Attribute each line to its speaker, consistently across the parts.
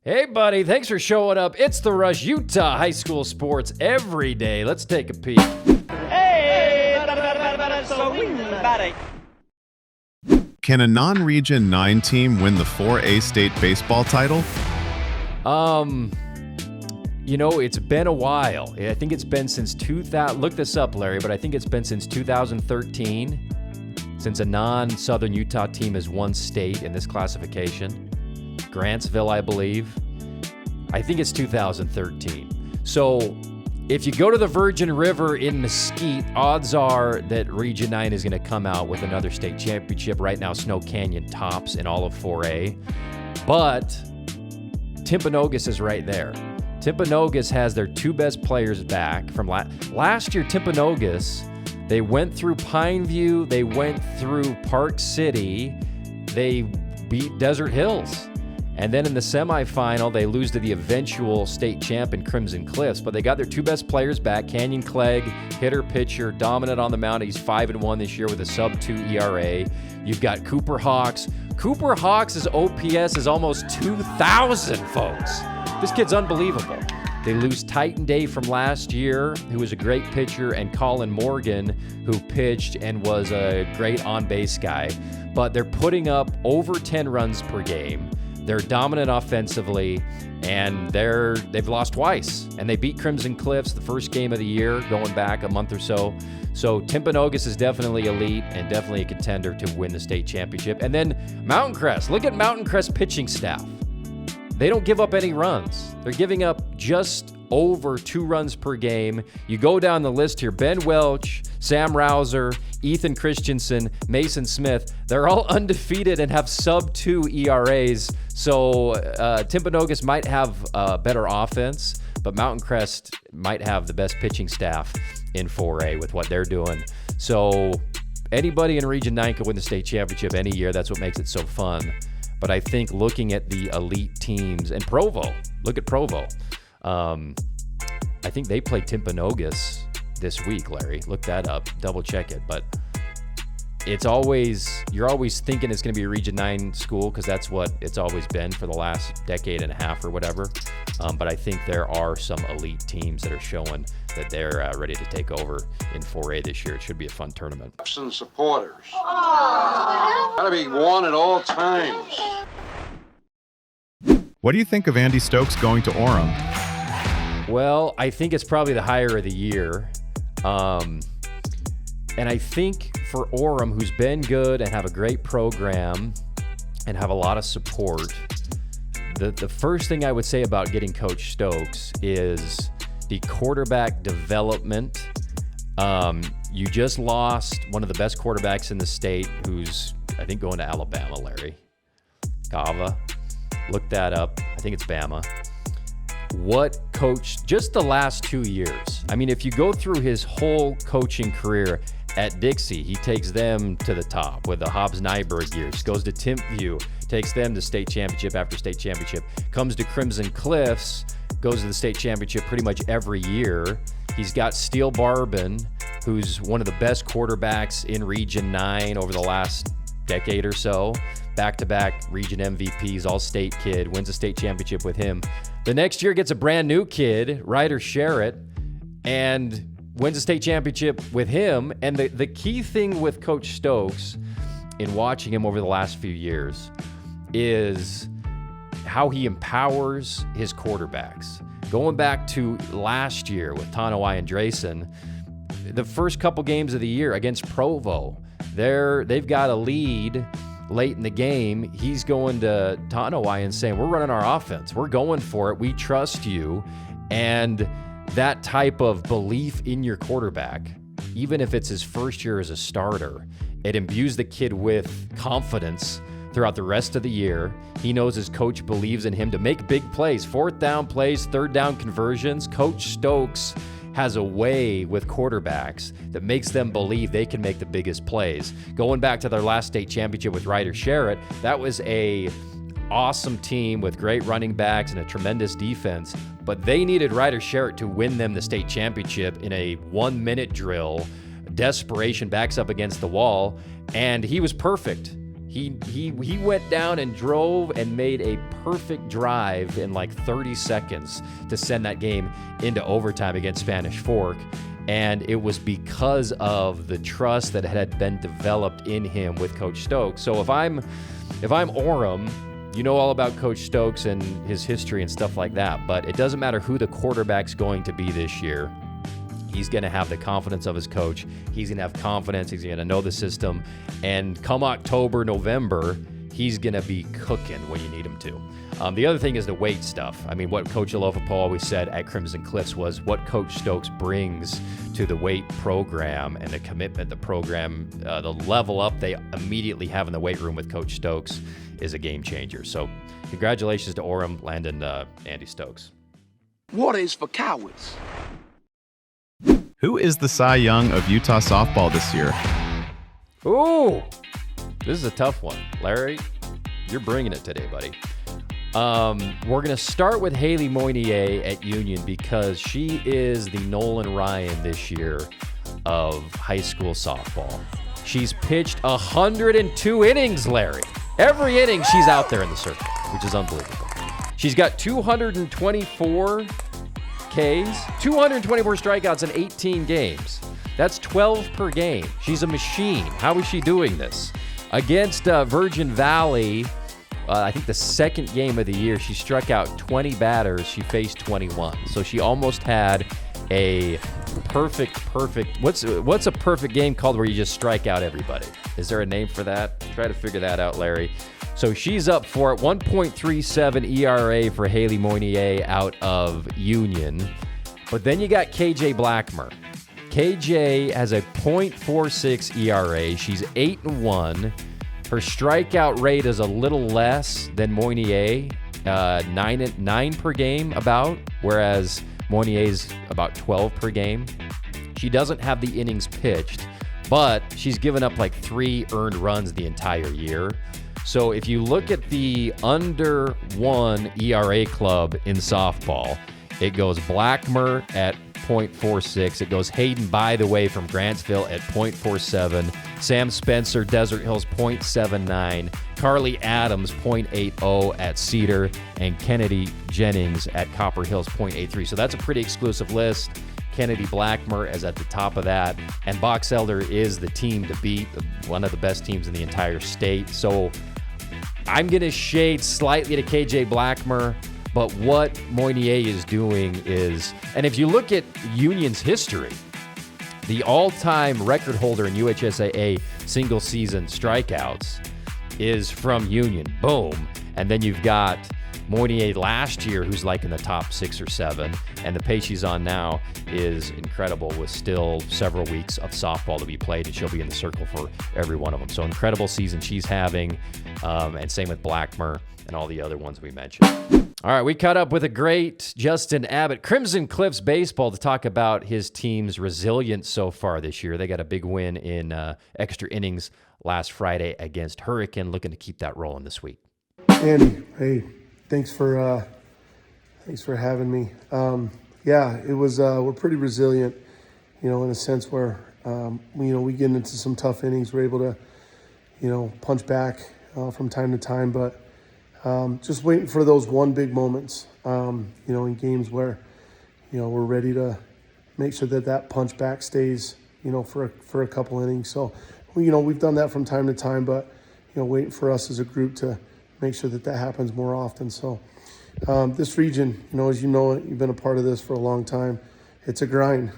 Speaker 1: Hey, buddy, thanks for showing up. It's The Rush, Utah high school sports every day. Let's take a peek.
Speaker 2: Hey, so buddy.
Speaker 3: Can a non-Region 9 team win the 4A state baseball title?
Speaker 1: It's been a while. I think it's been since 2000. Look this up, Larry, but I think it's been since 2013 since a non-Southern Utah team has won state in this classification. Grantsville, I believe. I think it's 2013. So if you go to the Virgin River in Mesquite, odds are that Region 9 is going to come out with another state championship. Right now, Snow Canyon tops in all of 4A. But Timpanogos is right there. Timpanogos has their two best players back from last year. Timpanogos, they went through Pineview, they went through Park City, they beat Desert Hills. And then in the semifinal, they lose to the eventual state champ in Crimson Cliffs. But they got their two best players back. Canyon Clegg, hitter, pitcher, dominant on the mound. He's 5-1 this year with a sub-2 ERA. You've got Cooper Hawks. Cooper Hawks' OPS is almost 2,000, folks. This kid's unbelievable. They lose Titan Day from last year, who was a great pitcher, and Colin Morgan, who pitched and was a great on-base guy. But they're putting up over 10 runs per game. They're dominant offensively, and they've lost twice. And they beat Crimson Cliffs the first game of the year, going back a month or so. So Timpanogos is definitely elite and definitely a contender to win the state championship. And then Mountain Crest. Look at Mountain Crest pitching staff. They don't give up any runs. They're giving up just over 2 runs per game. You go down the list here, Ben Welch, Sam Rouser, Ethan Christensen, Mason Smith, they're all undefeated and have sub-2 ERAs. So Timpanogos might have better offense, but Mountain Crest might have the best pitching staff in 4A with what they're doing. So anybody in Region 9 could win the state championship any year. That's what makes it so fun. But I think looking at the elite teams, and Provo, look at Provo. I think they play Timpanogos this week, Larry. Look that up, double check it. But you're always thinking it's going to be a Region 9 school because that's what it's always been for the last decade and a half or whatever. But I think there are some elite teams that are showing that they're ready to take over in 4A this year. It should be a fun tournament.
Speaker 4: And supporters. Gotta be won at all times.
Speaker 3: What do you think of Andy Stokes going to Orem?
Speaker 1: Well, I think it's probably the hire of the year. And I think for Orem, who's been good and have a great program and have a lot of support, the first thing I would say about getting Coach Stokes is the quarterback development. You just lost one of the best quarterbacks in the state, who's, I think, going to Alabama, Larry. Gava. Look that up. I think it's Bama. What coach, just the last 2 years. I mean, if you go through his whole coaching career at Dixie, he takes them to the top with the Hobbs-Nyberg years, goes to Timpview, takes them to state championship after state championship, comes to Crimson Cliffs, goes to the state championship pretty much every year. He's got Steele Barbin, who's one of the best quarterbacks in Region 9 over the last decade or so. Back-to-back region MVPs, all-state kid, wins a state championship with him. The next year gets a brand new kid, Ryder Sherritt, and wins a state championship with him. And the key thing with Coach Stokes in watching him over the last few years is how he empowers his quarterbacks. Going back to last year with Tanawai and Drayson, the first couple games of the year against Provo, they've got a lead late in the game. He's going to Tanawai and saying, we're running our offense. We're going for it. We trust you. And that type of belief in your quarterback, even if it's his first year as a starter, it imbues the kid with confidence throughout the rest of the year. He knows his coach believes in him to make big plays, 4th down plays, 3rd down conversions. Coach Stokes has a way with quarterbacks that makes them believe they can make the biggest plays. Going back to their last state championship with Ryder Sherritt, that was a awesome team with great running backs and a tremendous defense, but they needed Ryder Sherritt to win them the state championship in a 1-minute drill. Desperation, backs up against the wall, and he was perfect. He went down and drove and made a perfect drive in like 30 seconds to send that game into overtime against Spanish Fork. And it was because of the trust that had been developed in him with Coach Stokes. So if I'm Orem, you know all about Coach Stokes and his history and stuff like that, but it doesn't matter who the quarterback's going to be this year. He's going to have the confidence of his coach. He's going to have confidence. He's going to know the system. And come October, November, he's going to be cooking when you need him to. The other thing is the weight stuff. I mean, what Coach Alofapo always said at Crimson Cliffs was what Coach Stokes brings to the weight program and the commitment, the program, the level up they immediately have in the weight room with Coach Stokes is a game changer. So congratulations to Orem landing Andy Stokes.
Speaker 5: Water is for cowards.
Speaker 3: Who is the Cy Young of Utah softball this year?
Speaker 1: Ooh, this is a tough one. Larry, you're bringing it today, buddy. We're going to start with Haylee Moynier at Union because she is the Nolan Ryan this year of high school softball. She's pitched 102 innings, Larry. Every inning she's out there in the circle, which is unbelievable. She's got 224 Ks, 224 strikeouts in 18 games. That's 12 per game. She's a machine. How is she doing this? Against Virgin Valley, I think the second game of the year, she struck out 20 batters. She faced 21. So she almost had a perfect. What's a perfect game called where you just strike out everybody? Is there a name for that? Try to figure that out, Larry. So she's up for it. 1.37 ERA for Haylee Moynier out of Union. But then you got K.J. Blackmer. K.J. has a .46 ERA. She's 8-1. Her strikeout rate is a little less than Moynier, 9 per game about, whereas Moynier's about 12 per game. She doesn't have the innings pitched, but she's given up like 3 earned runs the entire year. So if you look at the under 1 ERA club in softball, it goes Blackmer at .46. It goes Hayden, by the way, from Grantsville at .47. Sam Spencer, Desert Hills, .79. Carly Adams, .80 at Cedar. And Kennedy Jennings at Copper Hills, .83. So that's a pretty exclusive list. Kennedy Blackmer is at the top of that. And Box Elder is the team to beat, one of the best teams in the entire state. So I'm going to shade slightly to KJ Blackmer. But what Moynier is doing is, and if you look at Union's history, the all-time record holder in UHSAA single-season strikeouts is from Union. Boom. And then you've got Moynier last year, who's like in the top 6 or 7, and the pace she's on now is incredible with still several weeks of softball to be played, and she'll be in the circle for every one of them. So incredible season she's having, and same with Blackmer and all the other ones we mentioned. All right, we caught up with a great Justin Abbott, Crimson Cliffs baseball, to talk about his team's resilience so far this year. They got a big win in extra innings last Friday against Hurricane, looking to keep that rolling this week.
Speaker 6: Andy, hey, thanks for having me. Yeah, it was we're pretty resilient, in a sense where we get into some tough innings. We're able to punch back from time to time, but just waiting for those one big moments, in games where, we're ready to make sure that punch back stays, for a couple innings. So, we've done that from time to time, but, waiting for us as a group to make sure that happens more often. So, this region, as you've been a part of this for a long time, it's a grind,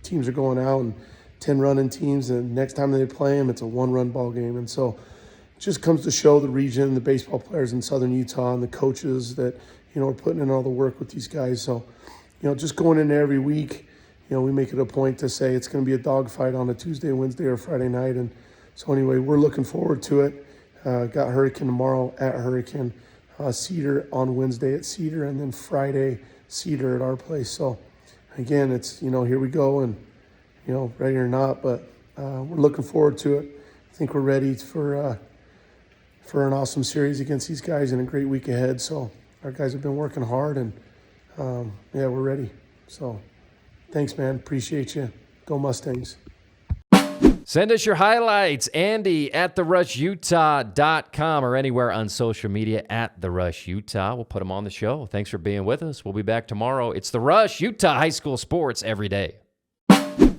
Speaker 6: teams are going out and 10 running teams, and next time they play them, it's a 1-run ball game. And so, just comes to show the region, the baseball players in Southern Utah, and the coaches that, are putting in all the work with these guys. So, just going in there every week, we make it a point to say it's going to be a dogfight on a Tuesday, Wednesday, or Friday night. And so anyway, we're looking forward to it. Got Hurricane tomorrow at Hurricane, Cedar on Wednesday at Cedar, and then Friday, Cedar at our place. So again, it's, here we go, and, ready or not, but we're looking forward to it. I think we're ready for an awesome series against these guys and a great week ahead. So our guys have been working hard, and we're ready. So thanks, man. Appreciate you. Go Mustangs.
Speaker 1: Send us your highlights, Andy at therushutah.com or anywhere on social media at The Rush Utah. We'll put them on the show. Thanks for being with us. We'll be back tomorrow. It's The Rush, Utah High School Sports every day.